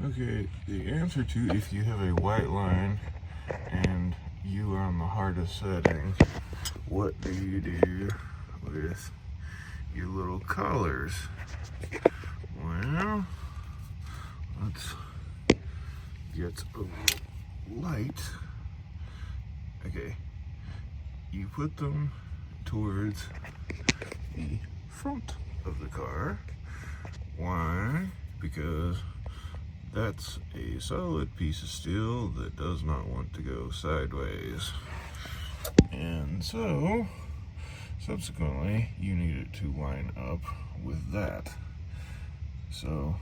Okay, the answer to if you have a white line and you are on the hardest setting, what do you do with your little collars? Well, let's get a light. Okay, you put them towards the front of the car. Why? Because that's a solid piece of steel that does not want to go sideways. And so, subsequently, you need it to line up with that. So,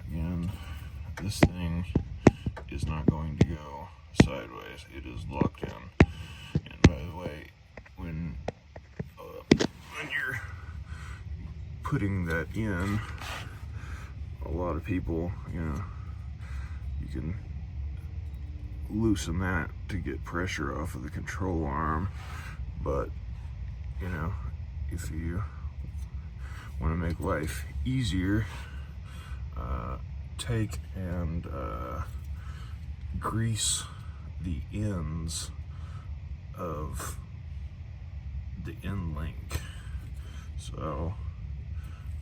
again, this thing is not going to go sideways. It is locked in. And by the way, when you're putting that in, a lot of people, you can loosen that to get pressure off of the control arm, but if you want to make life easier, take and grease the ends of the end link. So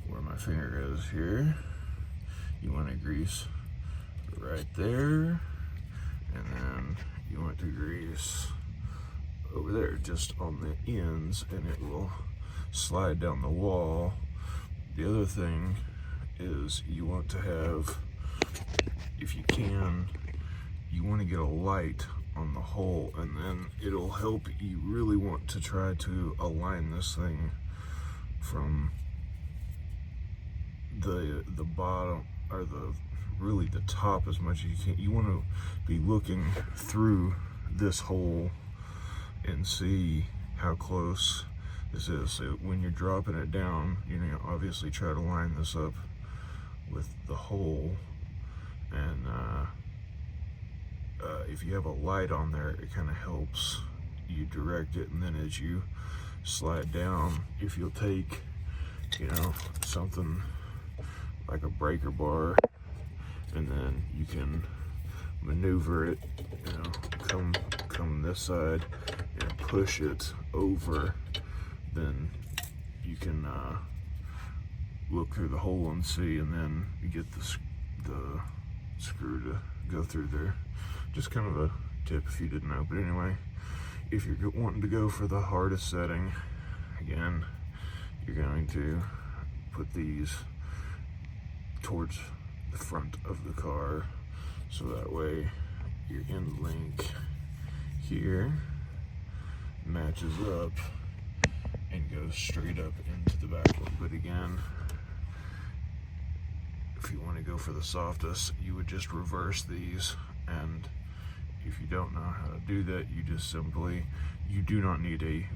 where my finger is here, you want to grease right there, and then you want to grease over there just on the ends, and it will slide down the wall. The other thing is you want to have, if you can, you want to get a light on the hole, and then it'll help. You really want to try to align this thing from the bottom, or really the top, as much as you can. You want to be looking through this hole and see how close this is. So when you're dropping it down, obviously try to line this up with the hole, and if you have a light on there, it kind of helps you direct it. And then as you slide down, if you'll take something like a breaker bar, and then you can maneuver it, come this side and push it over, then you can look through the hole and see, and then you get the screw to go through there. Just kind of a tip if you didn't know. But anyway, if you're wanting to go for the hardest setting, again, you're going to put these towards the front of the car, so that way your end link here matches up and goes straight up into the back one. But again, if you want to go for the softest, you would just reverse these, and if you don't know how to do that, you just simply, you do not need a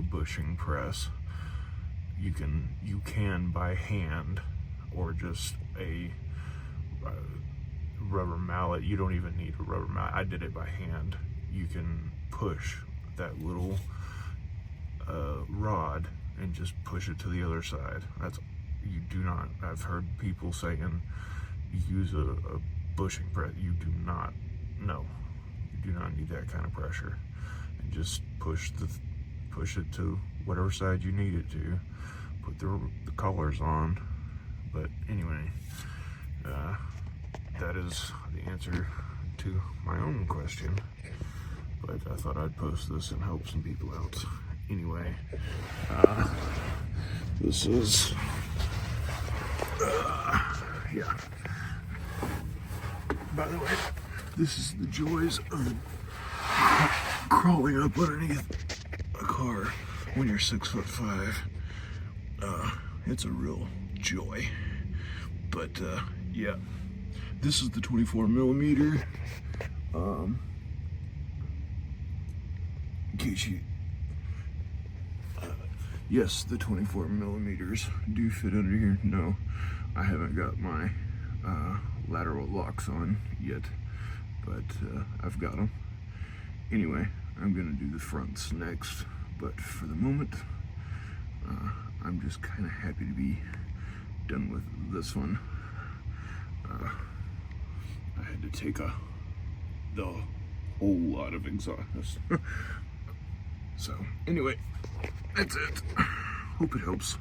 bushing press. You can by hand, or just a rubber mallet. You don't even need a rubber mallet. I did it by hand. You can push that little rod and just push it to the other side. You do not, I've heard people saying use a bushing press. You do not, no, you do not need that kind of pressure. And just push it to whatever side you need it to. Put the collars on. But anyway, that is the answer to my own question. But I thought I'd post this and help some people out. Anyway, this is, yeah. By the way, this is the joys of crawling up underneath a car when you're 6'5". It's a real joy. But yeah, this is the 24 millimeter. In case you, yes, the 24 millimeters do fit under here. No, I haven't got my lateral locks on yet, but I've got them. Anyway, I'm gonna do the fronts next, but for the moment, I'm just kind of happy to be done with this one. to take the whole lot of exhaust. So anyway, that's it. Hope it helps.